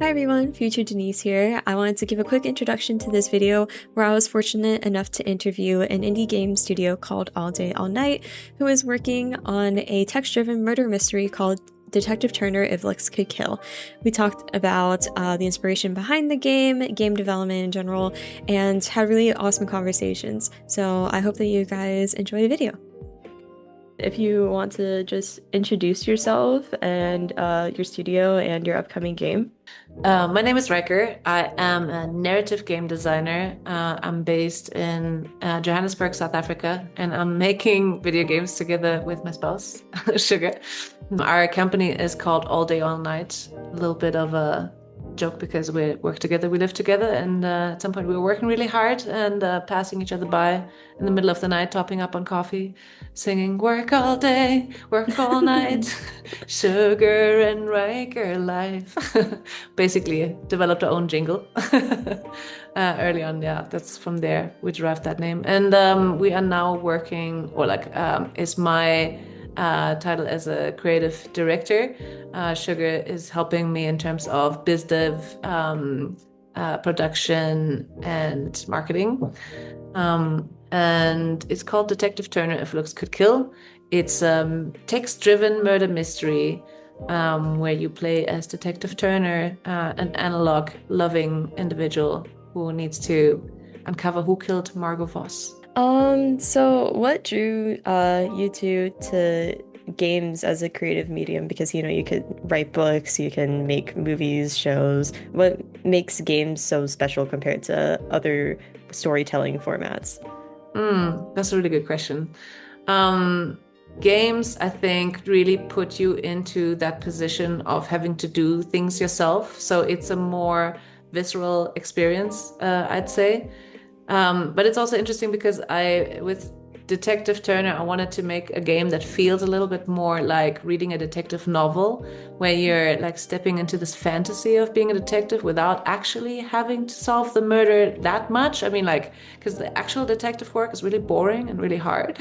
Hi everyone, Future Denise here. I wanted to give a quick introduction to this video where I was fortunate enough to interview an indie game studio called All Day All Night, who is working on a text-driven murder mystery called Detective Turner If Looks Could Kill. We talked about the inspiration behind the game development in general, and had really awesome conversations. So I hope that you guys enjoy the video. If you want to just introduce yourself and your studio and your upcoming game. My name is Riker. I am a narrative game designer. I'm based in Johannesburg, South Africa, and I'm making video games together with my spouse, Sugar. Our company is called All Day All Night. A little bit of a joke because we work together, we live together, and at some point we were working really hard and passing each other by in the middle of the night, topping up on coffee, singing "Work all day, work all night, Sugar and Riker life." Basically, developed our own jingle early on. Yeah, that's from there we derived that name, and we are now working, or is my title as a creative director. Sugar is helping me in terms of biz dev, production, and marketing. And it's called Detective Turner If Looks Could Kill. It's a text-driven murder mystery where you play as Detective Turner, an analog loving individual who needs to uncover who killed Margot Voss. So what drew you two to games as a creative medium? Because you could write books, you can make movies, shows. What makes games so special compared to other storytelling formats? That's a really good question. Um, Games, I think, really put you into that position of having to do things yourself. So it's a more visceral experience, I'd say. But it's also interesting because with Detective Turner, I wanted to make a game that feels a little bit more like reading a detective novel, where you're like stepping into this fantasy of being a detective without actually having to solve the murder that much. I mean, like, because the actual detective work is really boring and really hard.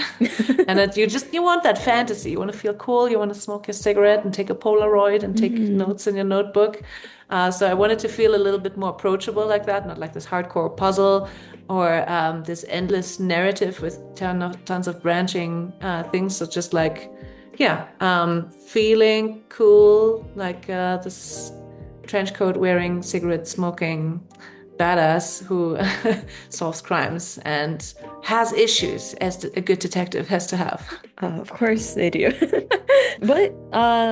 And that you want that fantasy. You want to feel cool. You want to smoke your cigarette and take a Polaroid and take Hmm. notes in your notebook. So I wanted to feel a little bit more approachable like that, not like this hardcore puzzle or this endless narrative with tons of branching things. So just like, yeah, feeling cool, like this trench coat wearing, cigarette smoking badass who solves crimes and has issues as a good detective has to have. Of course they do. What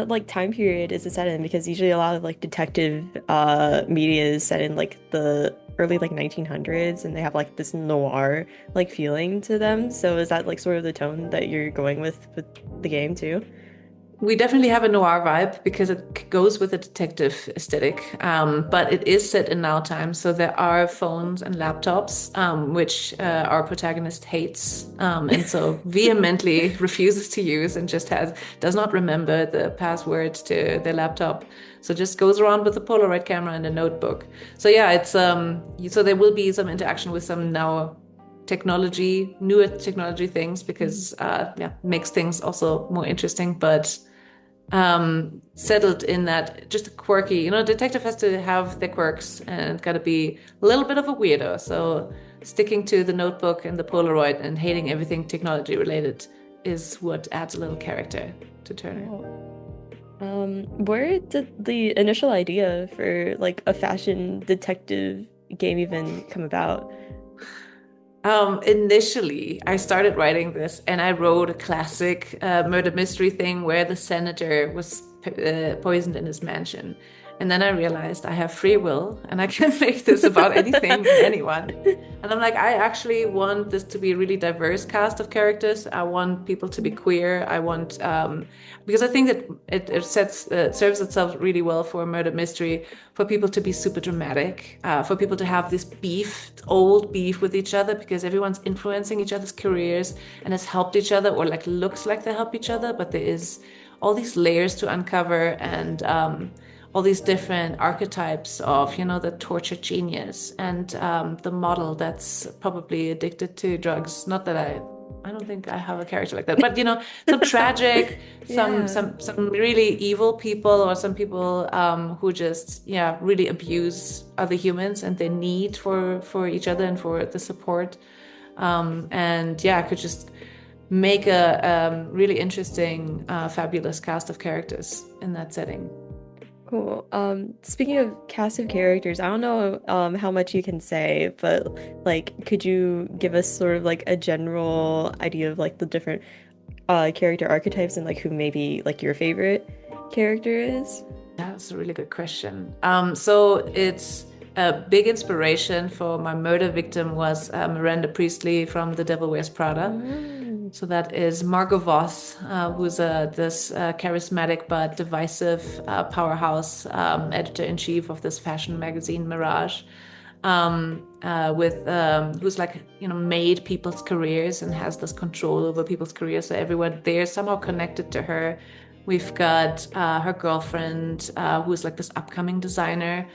like time period is it set in? Because usually a lot of like detective media is set in like the early like 1900s and they have like this noir like feeling to them. So is that like sort of the tone that you're going with the game too? We definitely have a noir vibe because it goes with a detective aesthetic, but it is set in now time. So there are phones and laptops, which our protagonist hates, and so vehemently refuses to use and just does not remember the password to their laptop. So just goes around with a Polaroid camera and a notebook. So yeah, it's so there will be some interaction with some now newer technology things because yeah, makes things also more interesting, but settled in that just a quirky, detective has to have their quirks and gotta be a little bit of a weirdo. So sticking to the notebook and the Polaroid and hating everything technology related is what adds a little character to Turner. Oh. Where did the initial idea for like a fashion detective game even come about? Initially, I started writing this and I wrote a classic murder mystery thing where the senator was poisoned in his mansion. And then I realized I have free will and I can make this about anything and anyone. And I'm like, I actually want this to be a really diverse cast of characters. I want people to be queer. I want, because I think that it serves itself really well for a murder mystery, for people to be super dramatic, for people to have this old beef with each other because everyone's influencing each other's careers and has helped each other or like looks like they help each other, but there is all these layers to uncover and all these different archetypes of, the tortured genius and the model that's probably addicted to drugs. Not that I don't think I have a character like that. But some tragic, some Yeah. some really evil people, or some people who just really abuse other humans and their need for each other and for the support. And I could just make a really interesting, fabulous cast of characters in that setting. Cool. Speaking of cast of characters, I don't know how much you can say, but like could you give us sort of like a general idea of like the different character archetypes and like who maybe like your favorite character is? That's a really good question. So it's a big inspiration for my murder victim was Miranda Priestley from The Devil Wears Prada. Mm. So that is Margot Voss, who's this charismatic but divisive powerhouse editor-in-chief of this fashion magazine, Mirage, with who's like made people's careers and has this control over people's careers. So everyone there is somehow connected to her. We've got her girlfriend, who's like this upcoming designer.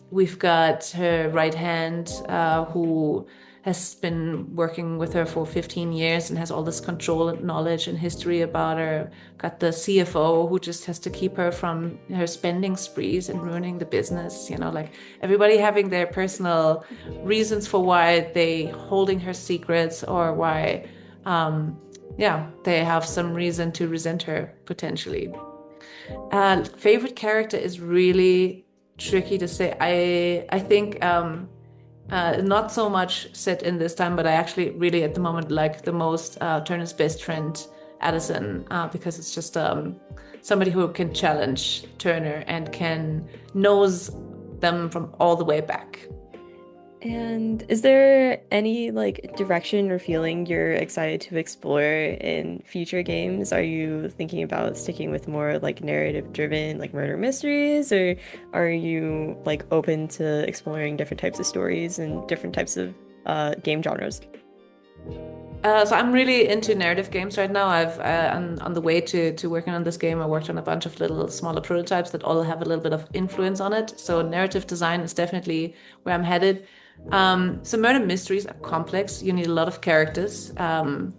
We've got her right hand, who has been working with her for 15 years and has all this control and knowledge and history about her. Got the CFO who just has to keep her from her spending sprees and ruining the business. Like everybody having their personal reasons for why they holding her secrets, or why, they have some reason to resent her potentially. Favorite character is really tricky to say. I think not so much set in this time, but I actually really at the moment like the most Turner's best friend, Addison, because it's just somebody who can challenge Turner and knows them from all the way back. And is there any like direction or feeling you're excited to explore in future games? Are you thinking about sticking with more like narrative driven like murder mysteries, or are you like open to exploring different types of stories and different types of game genres? So I'm really into narrative games right now. I'm on the way to working on this game. I worked on a bunch of little smaller prototypes that all have a little bit of influence on it. So narrative design is definitely where I'm headed. So murder mysteries are complex. You need a lot of characters.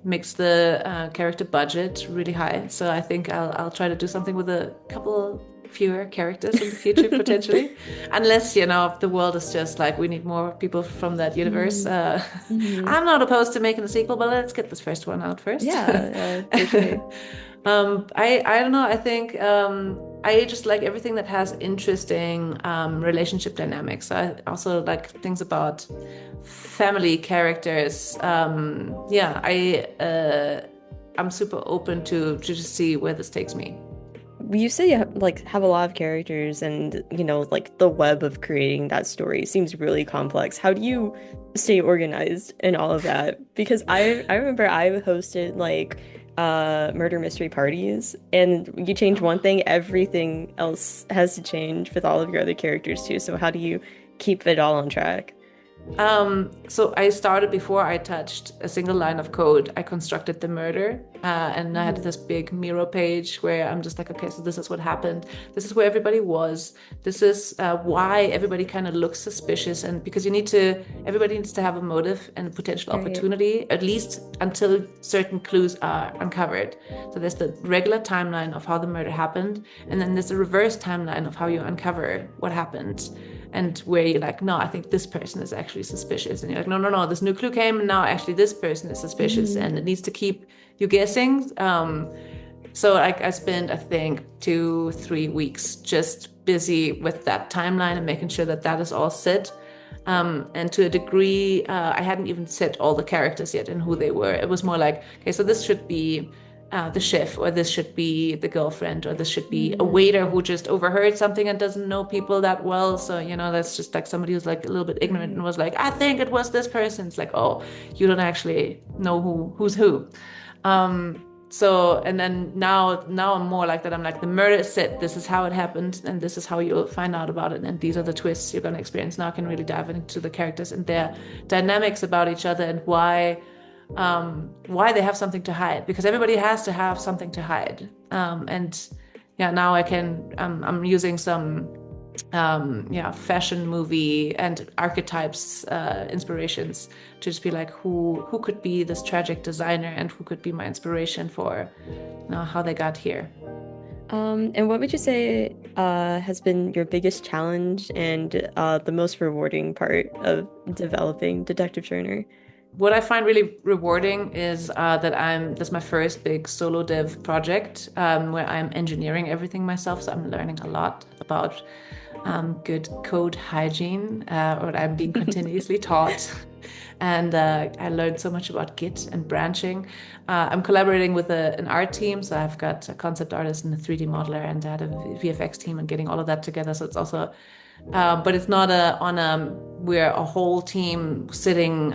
Makes the character budget really high. So I think I'll try to do something with a couple fewer characters in the future potentially, unless the world is just like we need more people from that universe. Mm-hmm. I'm not opposed to making a sequel, but let's get this first one out first. Yeah, for sure. I don't know. I think I just like everything that has interesting relationship dynamics. I also like things about family characters. I'm super open to just see where this takes me. You say you have a lot of characters, and like the web of creating that story seems really complex. How do you stay organized in all of that? Because I remember I hosted like murder mystery parties, and you change one thing, everything else has to change with all of your other characters too. So how do you keep it all on track? So I started before I touched a single line of code. I constructed the murder, and I had this big Miro page where I'm just like, okay, so this is what happened. This is where everybody was. This is why everybody kind of looks suspicious, and because everybody needs to have a motive and a potential Right. opportunity, at least until certain clues are uncovered. So there's the regular timeline of how the murder happened, and then there's a reverse timeline of how you uncover what happened. And where you're like, no, I think this person is actually suspicious. And you're like, no, no, no, this new clue came, and now actually this person is suspicious. Mhm. And it needs to keep you guessing. So I spent, I think, 2-3 weeks just busy with that timeline and making sure that that is all set. And to a degree, I hadn't even set all the characters yet and who they were. It was more like, okay, so this should be the chef, or this should be the girlfriend, or this should be a Mhm. waiter who just overheard something and doesn't know people that well. So, that's just like somebody who's like a little bit ignorant and Right. was like, I think it was this person. It's like, oh, you don't actually know who's who. So, and then now I'm more like that. I'm like, the murder is set. This is how it happened, and this is how you'll find out about it. And these are the twists you're going to experience. Now I can really dive into the characters and their dynamics about each other, and why they have something to hide, because everybody has to have something to hide. And yeah, now I can, I'm using some fashion movie and archetypes, inspirations, to just be like, who could be this tragic designer and who could be my inspiration for how they got here. And what would you say has been your biggest challenge and the most rewarding part of developing Detective Journer? What I find really rewarding is that this is my first big solo dev project, where I'm engineering everything myself. So I'm learning a lot about good code hygiene, or I'm being continuously taught. And I learned so much about Git and branching. I'm collaborating with an art team, so I've got a concept artist and a 3D modeler, and I had a VFX team, and getting all of that together. So it's also, but it's not we're a whole team sitting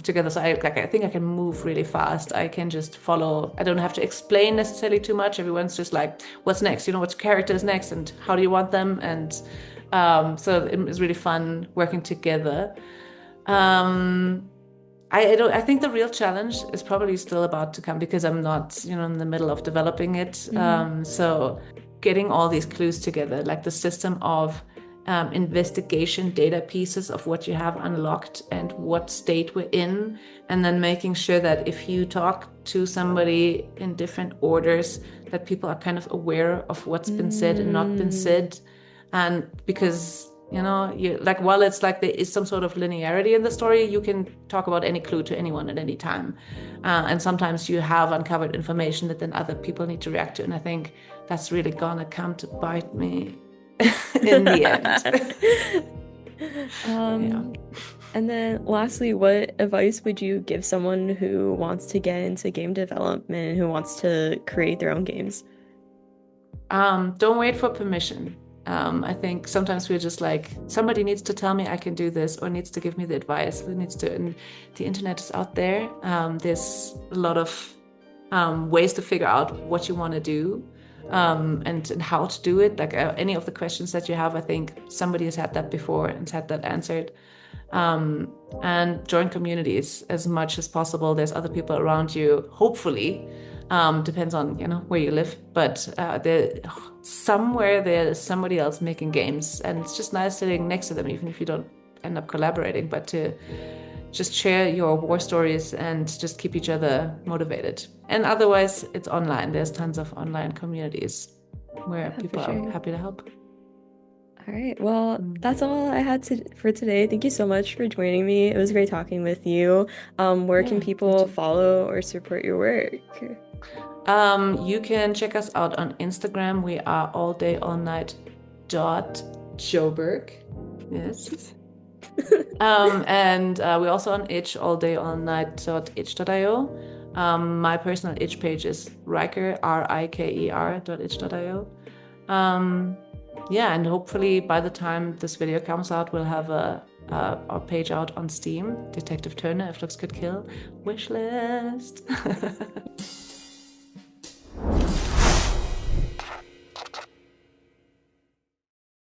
together. So I think I can move really fast. I can just follow. I don't have to explain necessarily too much. Everyone's just like, what's next? What character is next, and how do you want them? And so it was really fun working together. I think the real challenge is probably still about to come, because I'm not, in the middle of developing it. So getting all these clues together, like the system of investigation data pieces of what you have unlocked and what state we're in, and then making sure that if you talk to somebody in different orders, that people are kind of aware of what's been said and not been said. And because while it's like there is some sort of linearity in the story, you can talk about any clue to anyone at any time. And sometimes you have uncovered information that then other people need to react to. And I think that's really gonna come to bite me in the end. And then lastly, what advice would you give someone who wants to get into game development and who wants to create their own games? Don't wait for permission. I think sometimes we're just like, somebody needs to tell me I can do this, or needs to give me the advice, and the internet is out there. There's a lot of ways to figure out what you want to do, and how to do it. Like any of the questions that you have, I think somebody has had that before and had that answered. And join communities as much as possible. There's other people around you, hopefully. Depends on where you live, but somewhere there's somebody else making games, and it's just nice sitting next to them, even if you don't end up collaborating, but to just share your war stories and just keep each other motivated. And otherwise, it's online. There's tons of online communities where people are happy to help. All right. Well, that's all I had for today. Thank you so much for joining me. It was great talking with you. Where can people follow or support your work? You can check us out on Instagram. We are alldayallnight.joburg. Yes. And we're also on itch, alldayallnight.itch.io. My personal itch page is Riker, riker.itch.io. And hopefully by the time this video comes out, we'll have our page out on Steam, Detective Turner, If Looks Could Kill, wishlist.